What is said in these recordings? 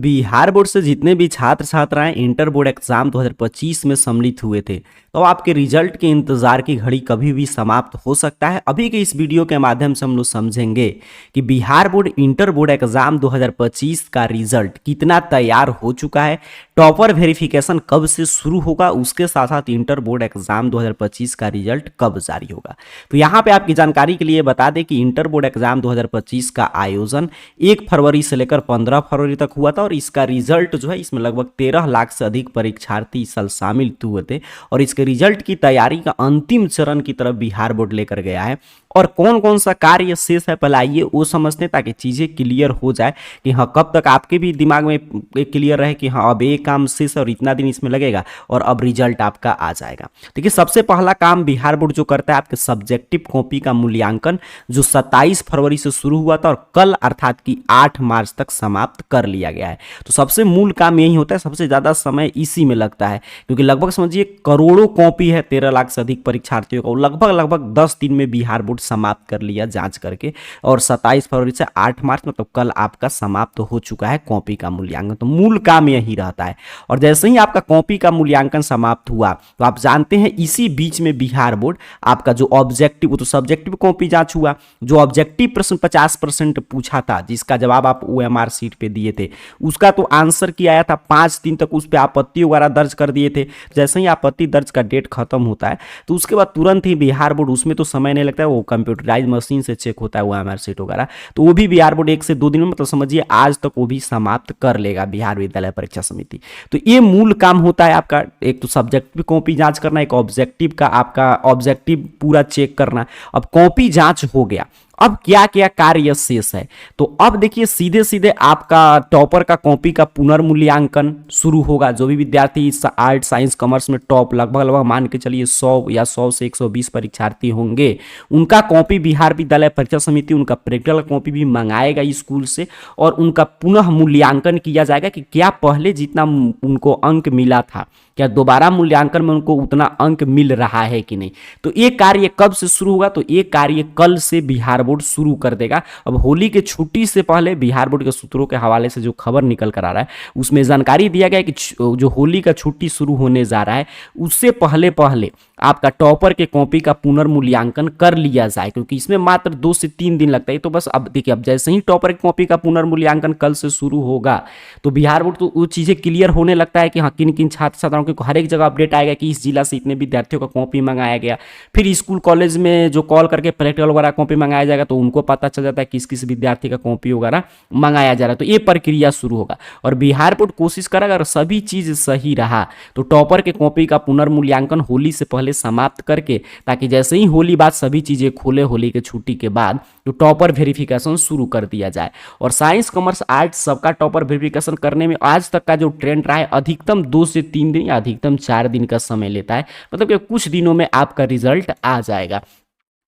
Bihar board से जितने भी छात्र छात्राएं इंटर बोर्ड एग्जाम 2025 में सम्मिलित हुए थे तो आपके रिजल्ट के इंतजार की घड़ी कभी भी समाप्त हो सकता है। अभी के इस वीडियो के माध्यम से हम लोग समझेंगे कि Bihar board inter board exam 2025 का रिजल्ट कितना तैयार हो चुका है, टॉपर वेरिफिकेशन कब से शुरू होगा, उसके साथ साथ इंटर बोर्ड एग्जाम 2025 का रिजल्ट कब जारी होगा। तो यहाँ पे आपकी जानकारी के लिए बता दें कि इंटर बोर्ड एग्जाम 2025 का आयोजन 1 फरवरी से लेकर 15 फरवरी तक हुआ था और इसका रिजल्ट जो है इसमें लगभग 13 लाख से अधिक परीक्षार्थी इस साल शामिल हुए थे और इसके रिजल्ट की तैयारी का अंतिम चरण की तरफ बिहार बोर्ड लेकर गया है। और कौन कौन सा कार्य शेष है पहले आइए वो समझते हैं ताकि चीज़ें क्लियर हो जाए कि हाँ कब तक आपके भी दिमाग में क्लियर रहे कि हाँ अब ये काम शेष है और इतना दिन इसमें लगेगा और अब रिजल्ट आपका आ जाएगा। देखिए सबसे पहला काम बिहार बोर्ड जो करता है आपके सब्जेक्टिव कॉपी का मूल्यांकन जो 27 फरवरी से शुरू हुआ था और कल अर्थात कि 8 मार्च तक समाप्त कर लिया गया है। तो सबसे मूल काम यही होता है, सबसे ज़्यादा समय इसी में लगता है क्योंकि लगभग समझिए करोड़ों कॉपी है 13 लाख से अधिक परीक्षार्थियों का, लगभग 10 दिन में बिहार बोर्ड समाप्त कर लिया जांच करके और 27 फरवरी से 8 मार्च मतलब कल आपका समाप्त हो चुका है कॉपी का मूल्यांकन। तो मूल काम यही रहता है और जैसे ही आपका कॉपी का मूल्यांकन समाप्त हुआ तो आप जानते हैं इसी बीच में बिहार बोर्ड आपका जो ऑब्जेक्टिव तो सब्जेक्टिव कॉपी जांच हुआ, जो ऑब्जेक्टिव प्रश्न 50% पूछा था जिसका जवाब आप ओएमआर सीट पे दिए थे उसका तो आंसर की आया था, 5 दिन तक उस पर आपत्ति वगैरह दर्ज कर दिए थे। जैसे ही आपत्ति दर्ज का डेट खत्म होता है तो उसके बाद तुरंत ही बिहार बोर्ड, उसमें तो समय नहीं लगता है, वो कंप्यूटराइज मशीन से चेक होता है ओएमआर सीट वगैरह, तो वो भी बिहार बोर्ड 1 से 2 दिन में मतलब समझिए आज तक वो भी समाप्त कर लेगा बिहार विद्यालय परीक्षा समिति। तो ये मूल काम होता है आपका, एक तो सब्जेक्टिव कॉपी जांच करना, एक ऑब्जेक्टिव का आपका ऑब्जेक्टिव पूरा चेक करना। अब कॉपी जांच हो गया, अब क्या क्या कार्य शेष है तो अब देखिए सीधे सीधे आपका टॉपर का कॉपी का पुनर्मूल्यांकन शुरू होगा। जो भी विद्यार्थी आर्ट साइंस कॉमर्स में टॉप लगभग मान के चलिए 100 या 100 से 120 परीक्षार्थी होंगे, उनका कॉपी बिहार विद्यालय परीक्षा समिति उनका प्रैक्टिकल कॉपी भी मंगाएगा स्कूल से और उनका पुनः मूल्यांकन किया जाएगा कि क्या पहले जितना उनको अंक मिला था क्या दोबारा मूल्यांकन में उनको उतना अंक मिल रहा है कि नहीं। तो ये कार्य कब से शुरू होगा तो ये कार्य कल से बिहार बोर्ड शुरू कर देगा। अब होली के छुट्टी से पहले बिहार बोर्ड के सूत्रों के हवाले से जो खबर निकल कर आ रहा है उसमें जानकारी दिया गया है कि जो होली का छुट्टी शुरू होने जा रहा है उससे पहले पहले आपका टॉपर के कॉपी का पुनर्मूल्यांकन कर लिया जाए क्योंकि इसमें मात्र 2 से 3 दिन लगता है। तो बस अब देखिए अब जैसे ही टॉपर की कॉपी का पुनर्मूल्यांकन कल से शुरू होगा तो बिहार बोर्ड तो वो चीज़ें क्लियर होने लगता है कि हाँ किन किन छात्र छात्राओं को हर एक जगह अपडेट आएगा कि इस जिला से इतने विद्यार्थियों का कॉपी मंगाया गया, फिर स्कूल कॉलेज में जो कॉल करके प्रैक्टिकल वगैरह कॉपी मंगाया जाएगा तो उनको पता चल जाता है किस किस विद्यार्थी का कॉपी वगैरह मंगाया जा रहा है। तो ये प्रक्रिया शुरू होगा और बिहार बोर्ड कोशिश करेगा अगर सभी चीज़ सही रहा तो टॉपर के कॉपी का पुनर्मूल्यांकन होली से पहले समाप्त करके ताकि जैसे ही होली बाद सभी चीज़ें खुले होली के छुट्टी के बाद तो टॉपर वेरिफिकेशन शुरू कर दिया जाए। और साइंस कॉमर्स आर्ट्स सबका टॉपर वेरिफिकेशन करने में आज तक का जो ट्रेंड रहा है अधिकतम 2 से 3 दिन या अधिकतम 4 दिन का समय लेता है, मतलब कि कुछ दिनों में आपका रिजल्ट आ जाएगा।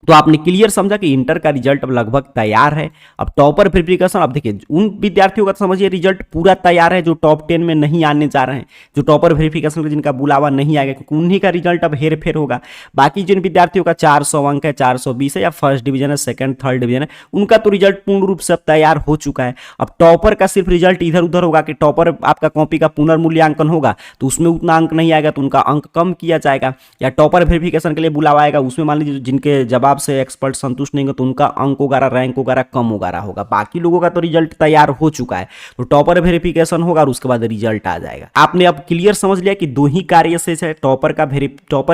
तो आपने क्लियर समझा कि इंटर का रिजल्ट अब लगभग तैयार है। अब टॉपर वेरिफिकेशन, अब देखिए उन विद्यार्थियों का समझिए रिजल्ट पूरा तैयार है जो टॉप 10 में नहीं आने जा रहे हैं, जो टॉपर वेरिफिकेशन का जिनका बुलावा नहीं आएगा क्योंकि उन्हीं का रिजल्ट अब हेर फेर होगा। बाकी जिन विद्यार्थियों का 400 अंक है, 420 है या फर्स्ट डिवीजन है, सेकंड थर्ड डिवीजन है, उनका तो रिजल्ट पूर्ण रूप से अब तैयार हो चुका है। अब टॉपर का सिर्फ रिजल्ट इधर उधर होगा कि टॉपर आपका कॉपी का पुनर्मूल्यांकन होगा तो उसमें उतना अंक नहीं आएगा तो उनका अंक कम किया जाएगा, या टॉपर वेरिफिकेशन के लिए बुलावा आएगा उसमें मान लीजिए जिनके जवाब से एक्सपर्ट संतुष्ट नहीं हो तो उनका अंक वगैरह रैंक वगैरह कम वगैरह होगा। बाकी लोगों का तो रिजल्ट तैयार हो चुका है तो टॉपर वेरिफिकेशन होगा और उसके बाद रिजल्ट आ जाएगा। आपने अब क्लियर समझ लिया कि 2 ही कार्य शेष है, टॉपर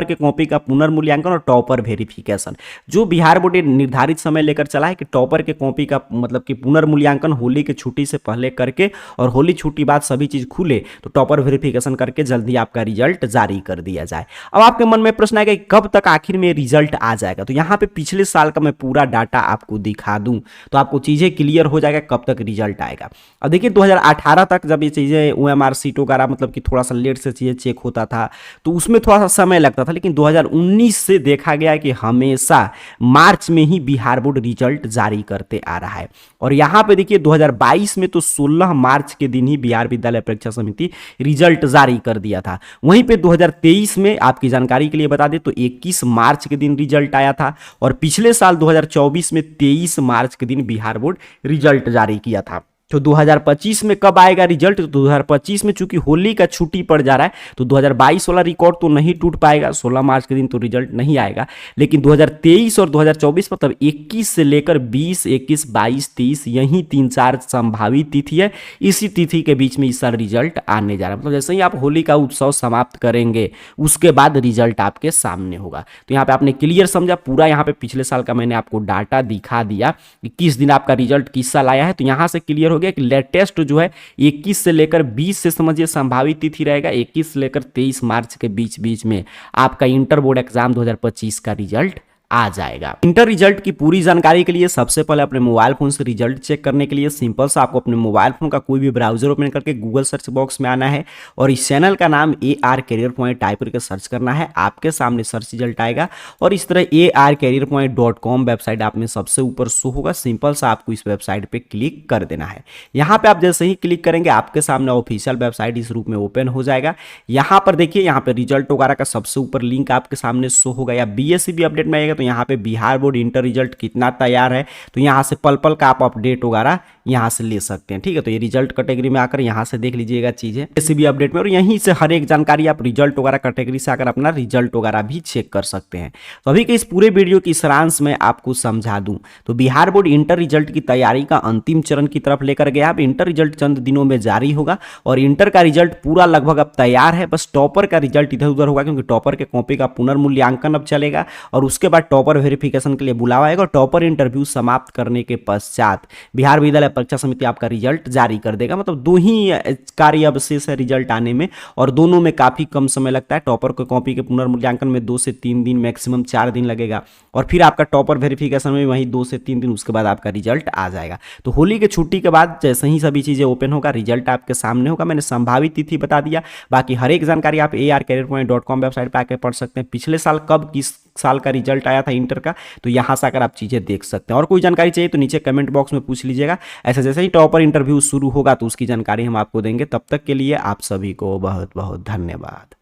के कॉपी का पुनर्मूल्यांकन और टॉपर वेरिफिकेशन। जो बिहार बोर्ड निर्धारित समय लेकर चला है कि टॉपर के कॉपी का मतलब कि पुनर्मूल्यांकन होली के छुट्टी से पहले करके और होली छुट्टी बाद सभी चीज खुले तो टॉपर वेरिफिकेशन करके जल्दी आपका रिजल्ट जारी कर दिया जाए। अब आपके मन में प्रश्न आएगा कि कब तक आखिर में रिजल्ट आ जाएगा, तो यहाँ पे पिछले साल का मैं पूरा डाटा आपको दिखा दूं तो आपको चीजें क्लियर हो जाएगा कब तक रिजल्ट आएगा। अब देखिए 2018 तक जब ये चीजें ओएमआर सीट वगैरह मतलब कि थोड़ा सा लेट से चीजें चेक होता था तो उसमें थोड़ा सा समय लगता था, लेकिन 2019 से देखा गया कि हमेशा मार्च में ही बिहार बोर्ड रिजल्ट जारी करते आ रहा है। और यहाँ पे देखिए 2022 में तो 16 मार्च के दिन ही बिहार विद्यालय परीक्षा समिति रिजल्ट जारी कर दिया था। वहीं पे 2023 में आपकी जानकारी के लिए बता दें तो 21 मार्च के दिन रिजल्ट आया था और पिछले साल 2024 में 23 मार्च के दिन बिहार बोर्ड रिजल्ट जारी किया था। तो 2025 में कब आएगा रिजल्ट, तो 2025 में चूंकि होली का छुट्टी पड़ जा रहा है तो 2022 वाला रिकॉर्ड तो नहीं टूट पाएगा, 16 मार्च के दिन तो रिजल्ट नहीं आएगा, लेकिन 2023 और 2024 मतलब 21 से लेकर 20, 21, 22, 23 यही 3-4 संभावित तिथि है, इसी तिथि के बीच में इस साल रिजल्ट आने जा रहा है। मतलब जैसे ही आप होली का उत्सव समाप्त करेंगे उसके बाद रिजल्ट आपके सामने होगा। तो यहाँ पे आपने क्लियर समझा पूरा, यहाँ पे पिछले साल का मैंने आपको डाटा दिखा दिया कि किस दिन आपका रिजल्ट किस साल आया है। तो यहाँ से क्लियर हो गया कि लेटेस्ट जो है 21 से लेकर 20 से समझिए संभावित तिथि रहेगा, 21 से लेकर 23 मार्च के बीच बीच में आपका इंटर बोर्ड एग्जाम 2025 का रिजल्ट आ जाएगा। इंटर रिजल्ट की पूरी जानकारी के लिए सबसे पहले अपने मोबाइल फोन से रिजल्ट चेक करने के लिए सिंपल सा आपको अपने मोबाइल फोन का कोई भी ब्राउजर ओपन करके गूगल सर्च बॉक्स में आना है और इस चैनल का नाम AR कैरियर पॉइंट टाइप करके सर्च करना है। आपके सामने सर्च रिजल्ट आएगा और इस तरह arcareerpoint.com वेबसाइट आप में सबसे ऊपर शो होगा। सिंपल सा आपको इस वेबसाइट पे क्लिक कर देना है। यहाँ पे आप जैसे ही क्लिक करेंगे आपके सामने ऑफिशियल वेबसाइट इस रूप में ओपन हो जाएगा। यहाँ पर देखिए, यहाँ पे रिजल्ट वगैरह का सबसे ऊपर लिंक आपके सामने शो होगा, या BSc अपडेट में आएगा तो यहाँ पे बिहार बोर्ड इंटर रिजल्ट कितना तैयार है, तो यहाँ से पल पल का आप अपडेट वगैरह यहाँ से ले सकते हैं। ठीक है, तो ये रिजल्ट कैटेगरी में आकर यहाँ से देख लीजिएगा चीजें BSc अपडेट में, और यहीं से हर एक जानकारी आप रिजल्ट वगैरह कैटेगरी से आकर अपना रिजल्ट वगैरह भी चेक कर सकते हैं। तो अभी के इस पूरे वीडियो की सारांश में आपको समझा दूं तो बिहार बोर्ड इंटर रिजल्ट की तैयारी का अंतिम चरण की तरफ लेकर गया। अब इंटर रिजल्ट चंद दिनों में जारी होगा और इंटर का रिजल्ट पूरा लगभग अब तैयार है, बस टॉपर का रिजल्ट इधर उधर होगा क्योंकि टॉपर के कॉपी का पुनर्मूल्यांकन अब चलेगा और उसके बाद टॉपर वेरिफिकेशन के लिए बुलावा आएगा और टॉपर इंटरव्यू समाप्त करने के पश्चात बिहार विद्यालय परीक्षा समिति आपका रिजल्ट जारी कर देगा। मतलब दो ही कार्य अवशेष है रिजल्ट आने में और दोनों में काफी कम समय लगता है। टॉपर को कॉपी के पुनर्मूल्यांकन में 2 से 3 दिन, मैक्सिमम 4 दिन लगेगा और फिर आपका टॉपर वेरिफिकेशन में वही 2 से 3 दिन, उसके बाद आपका रिजल्ट आ जाएगा। तो होली के छुट्टी के बाद जैसे ही सभी चीजें ओपन होगा रिजल्ट आपके सामने होगा। मैंने संभावित तिथि बता दिया, बाकी हर एक जानकारी आप arcareerpoint.com वेबसाइट पर आकर पढ़ सकते हैं। पिछले साल कब किस साल का रिजल्ट आया था इंटर का, तो यहां से आकर आप चीजें देख सकते हैं। और कोई जानकारी चाहिए तो नीचे कमेंट बॉक्स में पूछ लीजिएगा। ऐसे जैसे ही टॉपर इंटरव्यू शुरू होगा तो उसकी जानकारी हम आपको देंगे। तब तक के लिए आप सभी को बहुत बहुत धन्यवाद।